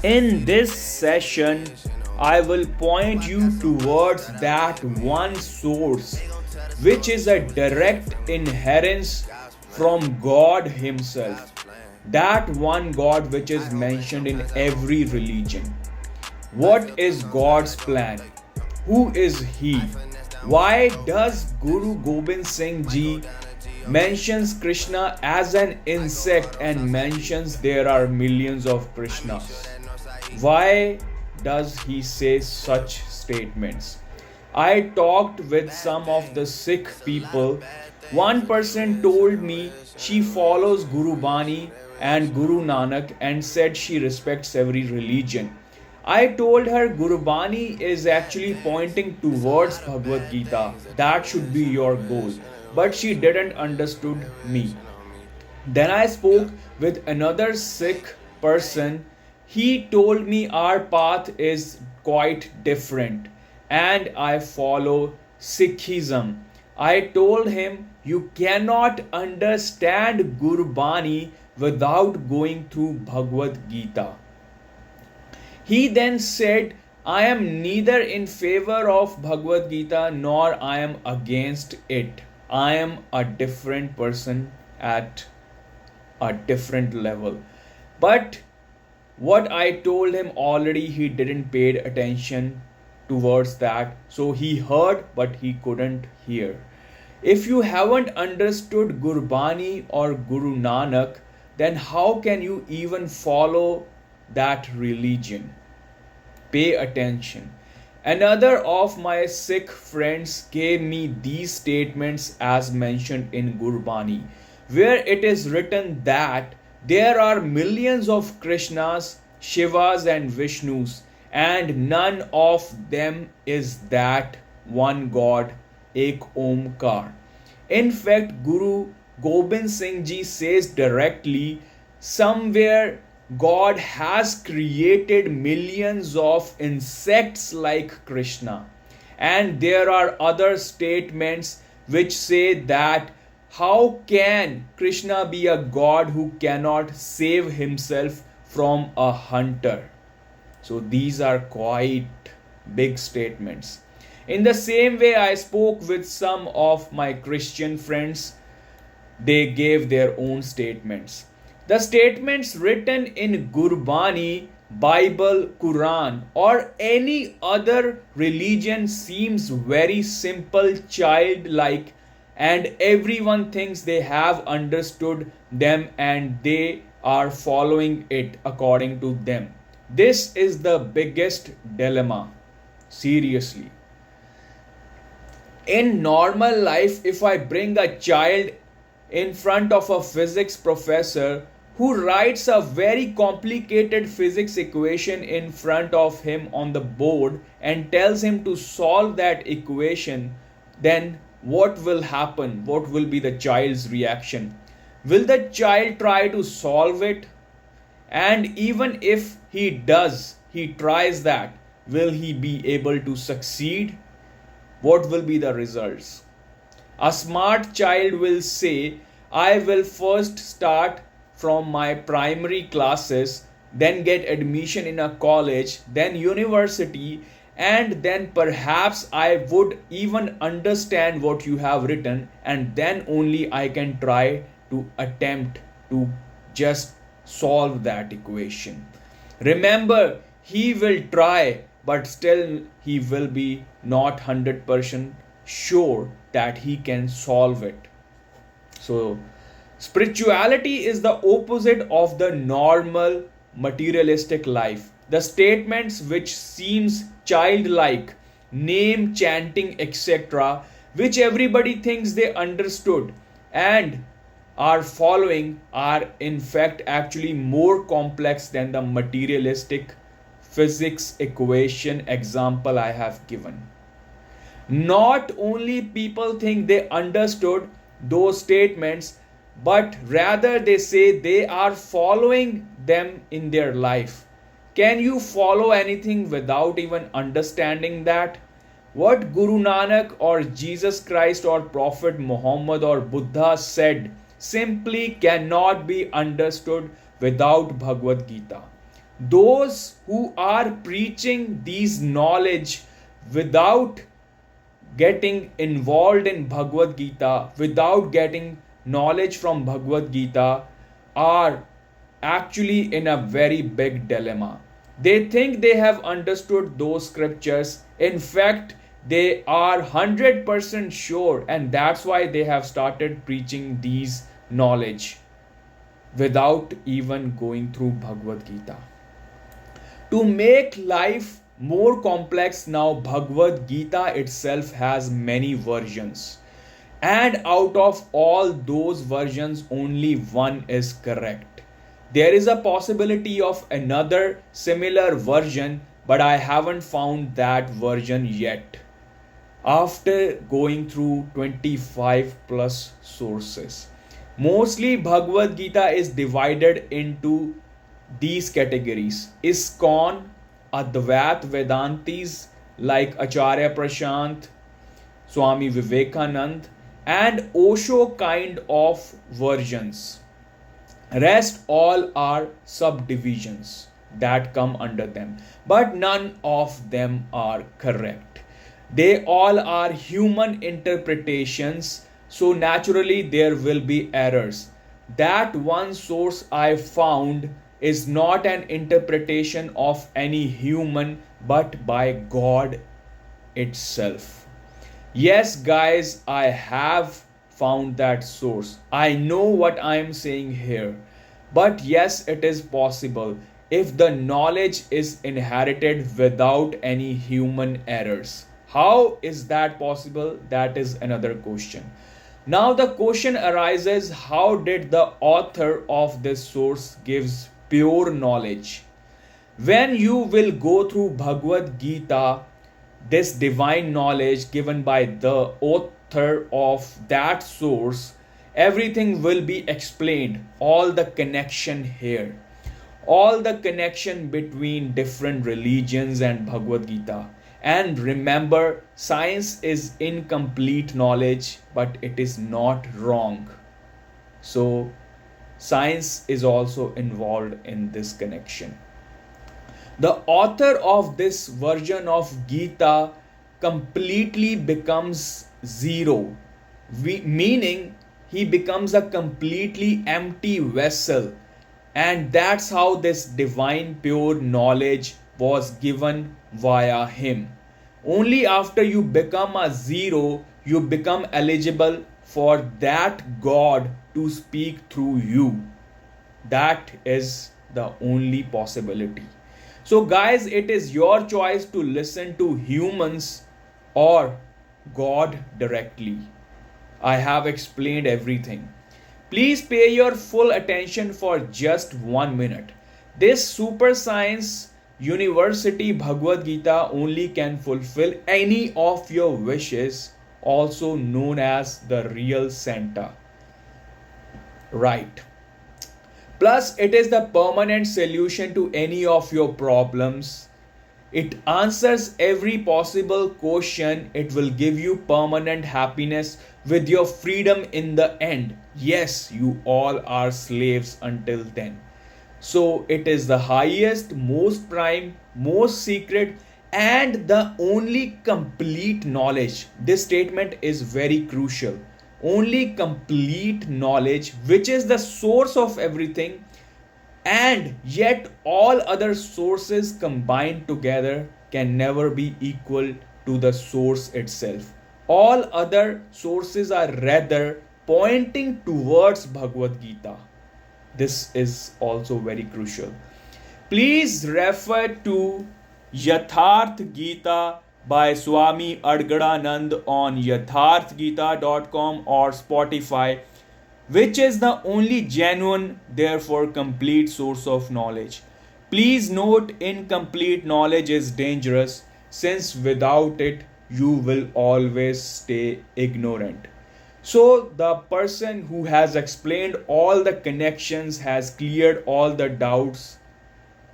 In this session, I will point you towards that one source which is a direct inherence from God Himself. That one God which is mentioned in every religion. What is God's plan? Who is He? Why does Guru Gobind Singh Ji mentions Krishna as an insect and mentions there are millions of Krishnas? Why does he say such statements? I talked with some of the Sikh people. One person told me she follows Guru Bani and Guru Nanak and said she respects every religion. I told her Guru Bani is actually pointing towards Bhagavad Gita. That should be your goal. But she didn't understood me. Then I spoke with another Sikh person. He told me our path is quite different and I follow Sikhism. I told him you cannot understand Guru Bani without going through Bhagavad Gita. He then said, I am neither in favor of Bhagavad Gita nor I am against it. I am a different person at a different level. But what I told him already, he didn't pay attention towards that. So he heard, but he couldn't hear. If you haven't understood Gurbani or Guru Nanak, then how can you even follow that religion? Pay attention. Another of my Sikh friends gave me these statements as mentioned in Gurbani, where it is written that there are millions of Krishnas, Shivas, and Vishnus, and none of them is that one God, Ek Omkar. In fact, Guru Gobind Singh Ji says directly somewhere God has created millions of insects like Krishna. And there are other statements which say that how can Krishna be a God who cannot save himself from a hunter? So these are quite big statements. In the same way, I spoke with some of my Christian friends. They gave their own statements. The statements written in Gurbani, Bible, Quran, or any other religion seems very simple, childlike, and everyone thinks they have understood them and they are following it according to them. This is the biggest dilemma. Seriously. In normal life, if I bring a child in front of a physics professor who writes a very complicated physics equation in front of him on the board and tells him to solve that equation, then what will happen? What will be the child's reaction? Will the child try to solve it? And even if he does, he tries that, will he be able to succeed? What will be the results? A smart child will say, I will first start from my primary classes, then get admission in a college, then university, and then perhaps I would even understand what you have written, and then only I can try to attempt to just solve that equation. Remember, he will try, but still he will be not 100% sure that he can solve it. So, spirituality is the opposite of the normal materialistic life. The statements which seems childlike, name chanting, etc., which everybody thinks they understood and are following, are in fact actually more complex than the materialistic physics equation example I have given. Not only people think they understood those statements, but rather they say they are following them in their life. Can you follow anything without even understanding that? What Guru Nanak or Jesus Christ or Prophet Muhammad or Buddha said simply cannot be understood without Bhagavad Gita. Those who are preaching these knowledge without getting involved in Bhagavad Gita, without getting knowledge from Bhagavad Gita, are actually in a very big dilemma. They think they have understood those scriptures. In fact, they are 100% sure, and that's why they have started preaching these knowledge without even going through Bhagavad Gita. To make life more complex, now Bhagavad Gita itself has many versions. And out of all those versions, only one is correct. There is a possibility of another similar version, but I haven't found that version yet. After going through 25 plus sources, mostly Bhagavad Gita is divided into these categories: ISKCON, Advait Vedantis like Acharya Prashant, Swami Vivekanand, and Osho kind of versions. Rest all are subdivisions that come under them, but none of them are correct. They all are human interpretations, so naturally there will be errors. That one source I found is not an interpretation of any human but by God itself. Yes, guys, I have found that source. I know what I am saying here. But yes, it is possible if the knowledge is inherited without any human errors. How is that possible? That is another question. Now the question arises, how did the author of this source gives pure knowledge? When you will go through Bhagavad Gita, this divine knowledge given by the author of that source, everything will be explained. All the connection here, all the connection between different religions and Bhagavad Gita. And remember, science is incomplete knowledge, but it is not wrong. So, science is also involved in this connection. The author of this version of Gita completely becomes zero, meaning he becomes a completely empty vessel. And that's how this divine pure knowledge was given via him. Only after you become a zero, you become eligible for that God to speak through you. That is the only possibility. So, guys, it is your choice to listen to humans or God directly. I have explained everything. Please pay your full attention for just 1 minute. This super science university Bhagavad Gita only can fulfill any of your wishes, also known as the real Santa. Right. Plus, it is the permanent solution to any of your problems. It answers every possible question. It will give you permanent happiness with your freedom in the end. Yes, you all are slaves until then. So, it is the highest, most prime, most secret, and the only complete knowledge. This statement is very crucial. Only complete knowledge, which is the source of everything, and yet all other sources combined together can never be equal to the source itself. All other sources are rather pointing towards Bhagavad Gita. This is also very crucial. Please refer to Yatharth Gita by Swami Adgadanand on yatharthgita.com or Spotify, which is the only genuine, therefore complete source of knowledge. Please note, incomplete knowledge is dangerous, since without it you will always stay ignorant. So, the person who has explained all the connections, has cleared all the doubts,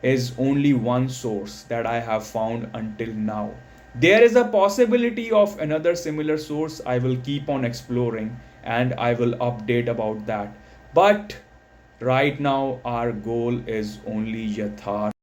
is only one source that I have found until now. There is a possibility of another similar source. I will keep on exploring and I will update about that. But right now, our goal is only Yatharth.